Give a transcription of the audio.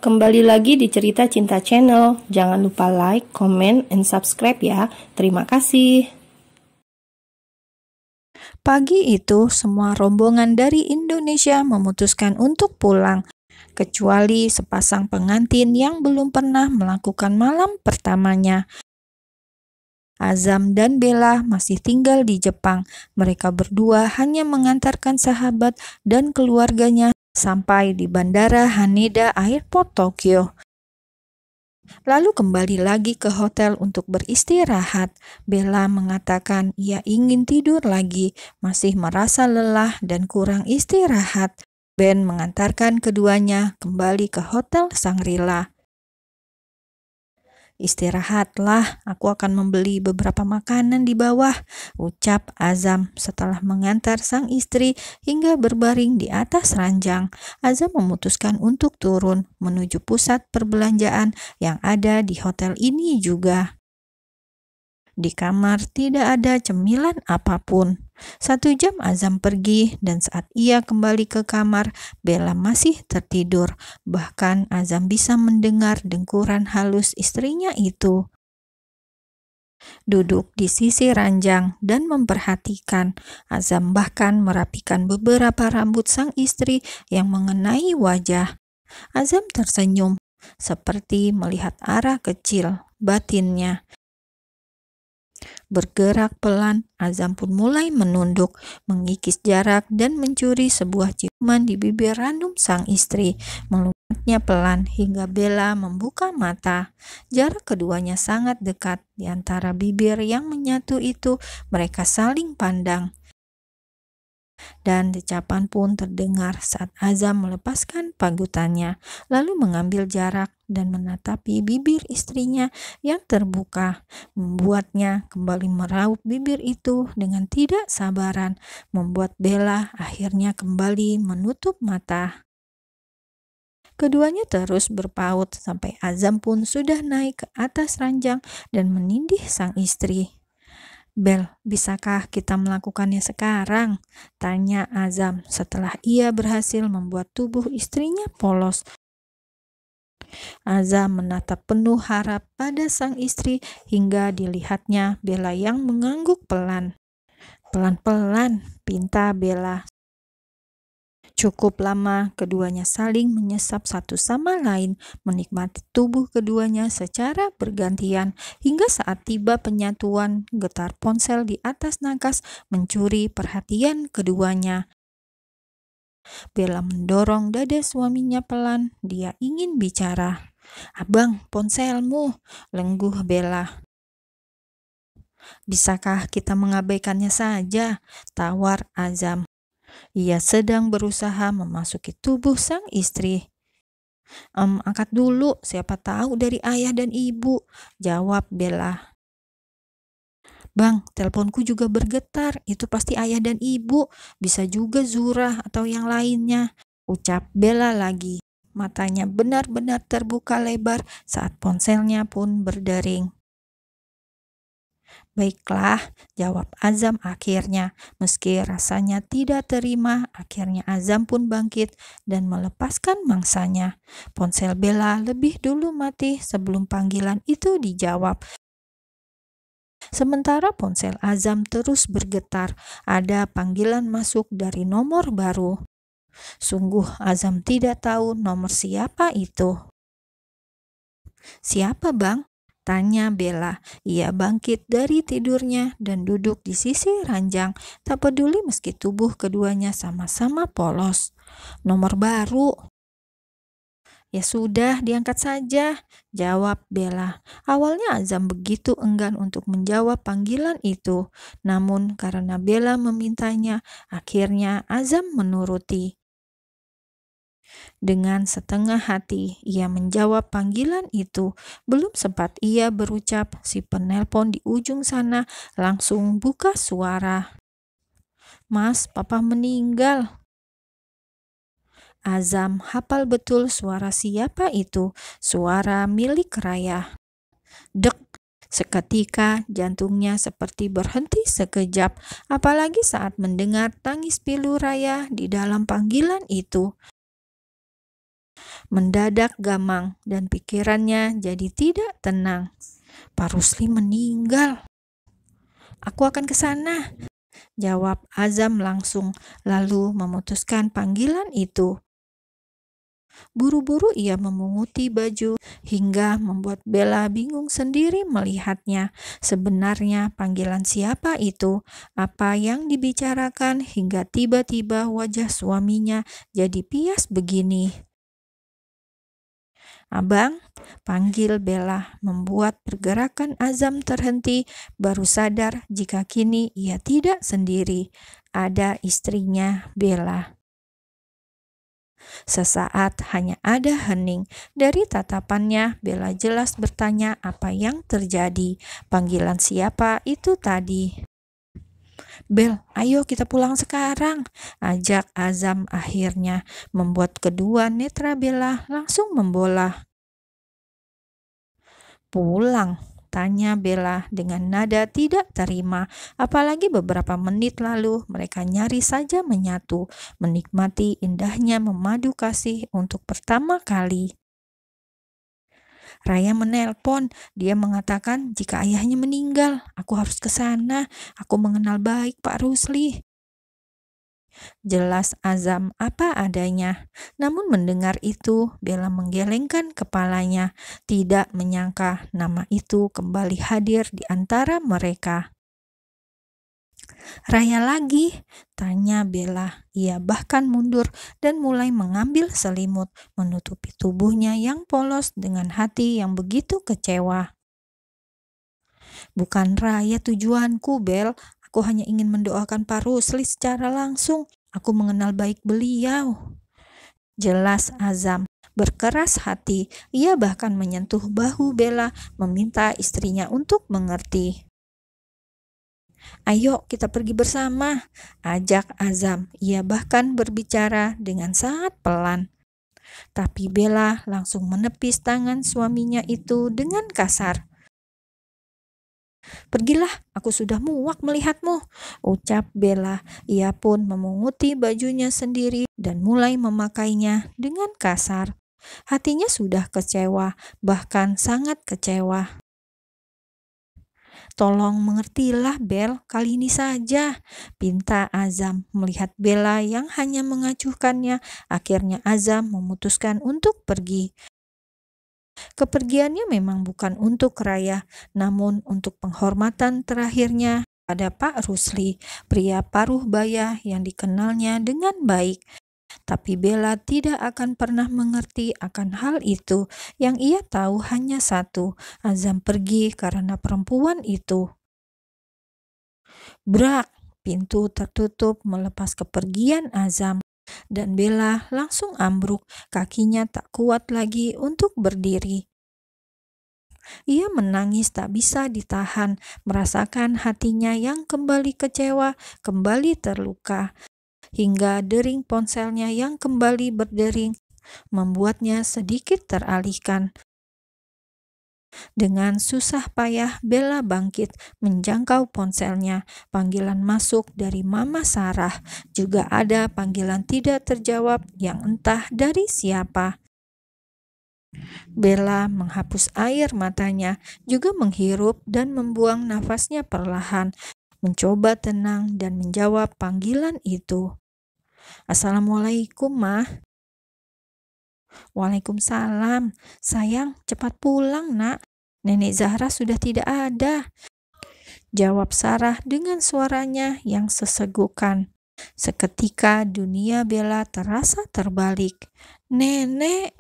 Kembali lagi di Cerita Cinta Channel. Jangan lupa like, comment, and subscribe ya. Terima kasih. Pagi itu, semua rombongan dari Indonesia memutuskan untuk pulang, kecuali sepasang pengantin yang belum pernah melakukan malam pertamanya. Azam dan Bella masih tinggal di Jepang. Mereka berdua hanya mengantarkan sahabat dan keluarganya sampai di Bandara Haneda Airport Tokyo. Lalu kembali lagi ke hotel untuk beristirahat. Bella mengatakan ia ingin tidur lagi, masih merasa lelah dan kurang istirahat. Ben mengantarkan keduanya kembali ke Hotel Shangri-La. "Istirahatlah, aku akan membeli beberapa makanan di bawah," ucap Azam setelah mengantar sang istri hingga berbaring di atas ranjang. Azam memutuskan untuk turun menuju pusat perbelanjaan yang ada di hotel ini juga. Di kamar tidak ada cemilan apapun. 1 jam Azam pergi dan saat ia kembali ke kamar, Bella masih tertidur. Bahkan Azam bisa mendengar dengkuran halus istrinya itu. Duduk di sisi ranjang dan memperhatikan, Azam bahkan merapikan beberapa rambut sang istri yang mengenai wajah. Azam tersenyum, seperti melihat arah kecil batinnya. Bergerak pelan, Azam pun mulai menunduk, mengikis jarak dan mencuri sebuah ciuman di bibir randum sang istri. Melumatnya pelan hingga Bella membuka mata. Jarak keduanya sangat dekat. Di antara bibir yang menyatu itu, mereka saling pandang. Dan decapan pun terdengar saat Azam melepaskan pagutannya, lalu mengambil jarak dan menatapi bibir istrinya yang terbuka, membuatnya kembali meraup bibir itu dengan tidak sabaran, membuat Bella akhirnya kembali menutup mata. Keduanya terus berpaut sampai Azam pun sudah naik ke atas ranjang dan menindih sang istri. "Bel, bisakah kita melakukannya sekarang?" tanya Azam setelah ia berhasil membuat tubuh istrinya polos. Azam menatap penuh harap pada sang istri hingga dilihatnya Bella yang mengangguk pelan. "Pelan-pelan," pinta Bella. Cukup lama keduanya saling menyesap satu sama lain, menikmati tubuh keduanya secara bergantian, hingga saat tiba penyatuan, getar ponsel di atas nakas mencuri perhatian keduanya. Bella mendorong dada suaminya pelan, dia ingin bicara. "Abang, ponselmu," lengguh Bella. "Bisakah kita mengabaikannya saja?" tawar Azam. Ia sedang berusaha memasuki tubuh sang istri. Angkat dulu, siapa tahu dari ayah dan ibu," jawab Bella. "Bang, teleponku juga bergetar, itu pasti ayah dan ibu, bisa juga Zurah atau yang lainnya," ucap Bella lagi. Matanya benar-benar terbuka lebar saat ponselnya pun berdering. "Baiklah," jawab Azam akhirnya. Meski rasanya tidak terima, akhirnya Azam pun bangkit dan melepaskan mangsanya. Ponsel Bella lebih dulu mati sebelum panggilan itu dijawab. Sementara ponsel Azam terus bergetar, ada panggilan masuk dari nomor baru. Sungguh Azam tidak tahu nomor siapa itu. "Siapa, Bang?" tanya Bella. Ia bangkit dari tidurnya dan duduk di sisi ranjang, tak peduli meski tubuh keduanya sama-sama polos. "Nomor baru." "Ya sudah, diangkat saja," jawab Bella. Awalnya Azam begitu enggan untuk menjawab panggilan itu, namun karena Bella memintanya, akhirnya Azam menuruti. Dengan setengah hati, ia menjawab panggilan itu. Belum sempat ia berucap, si penelpon di ujung sana langsung buka suara. "Mas, papa meninggal." Azam hafal betul suara siapa itu, suara milik Raya. Dek, seketika jantungnya seperti berhenti sekejap, apalagi saat mendengar tangis pilu Raya di dalam panggilan itu. mendadak gamang dan pikirannya jadi tidak tenang. Pak Rusli meninggal. Aku akan ke sana, jawab Azam langsung, lalu memutuskan panggilan itu. Buru-buru ia memunguti baju hingga membuat Bella bingung sendiri melihatnya. Sebenarnya panggilan siapa itu? Apa yang dibicarakan hingga tiba-tiba wajah suaminya jadi pias begini? Abang, panggil Bella, membuat pergerakan Azam terhenti, baru sadar jika kini ia tidak sendiri. Ada istrinya, Bella. Sesaat hanya ada hening. Dari tatapannya, Bella jelas bertanya apa yang terjadi. Panggilan siapa itu tadi? Bel, ayo kita pulang sekarang, ajak Azam akhirnya, membuat kedua netra Bella langsung membola. Pulang? Tanya Bella dengan nada tidak terima, apalagi beberapa menit lalu mereka nyaris saja menyatu, menikmati indahnya memadu kasih untuk pertama kali. Raya menelpon, dia mengatakan jika ayahnya meninggal, aku harus ke sana, aku mengenal baik Pak Rusli. Jelas Azam apa adanya. Namun mendengar itu, Bella menggelengkan kepalanya, tidak menyangka nama itu kembali hadir di antara mereka. Raya lagi? Tanya Bella. Ia bahkan mundur dan mulai mengambil selimut, menutupi tubuhnya yang polos dengan hati yang begitu kecewa. Bukan Raya tujuanku, Bel. Aku hanya ingin mendoakan Pak Rusli secara langsung. Aku mengenal baik beliau. Jelas Azam berkeras hati. Ia bahkan menyentuh bahu Bella, meminta istrinya untuk mengerti. Ayo kita pergi bersama, ajak Azam. Ia bahkan berbicara dengan sangat pelan. Tapi Bella langsung menepis tangan suaminya itu dengan kasar. Pergilah, aku sudah muak melihatmu, ucap Bella. Ia pun memunguti bajunya sendiri dan mulai memakainya dengan kasar. Hatinya sudah kecewa, bahkan sangat kecewa. Tolong mengertilah Bel, kali ini saja, pinta Azam. Melihat Bella yang hanya mengacuhkannya, akhirnya Azam memutuskan untuk pergi. Kepergiannya memang bukan untuk Raya, namun untuk penghormatan terakhirnya pada Pak Rusli, pria paruh baya yang dikenalnya dengan baik. Tapi Bella tidak akan pernah mengerti akan hal itu. Yang ia tahu hanya satu, Azam pergi karena perempuan itu. Brak, pintu tertutup melepas kepergian Azam. Dan Bella langsung ambruk, kakinya tak kuat lagi untuk berdiri. Ia menangis tak bisa ditahan, merasakan hatinya yang kembali kecewa, kembali terluka. Hingga dering ponselnya yang kembali berdering, membuatnya sedikit teralihkan. Dengan susah payah Bella bangkit, menjangkau ponselnya. Panggilan masuk dari Mama Sarah. Juga ada panggilan tidak terjawab yang entah dari siapa. Bella menghapus air matanya, juga menghirup dan membuang nafasnya perlahan, mencoba tenang dan menjawab panggilan itu. Assalamualaikum, Mah. Waalaikumsalam. Sayang, cepat pulang, Nak. Nenek Zahra sudah tidak ada, jawab Sarah dengan suaranya yang sesegukan. Seketika dunia Bella terasa terbalik. Nenek!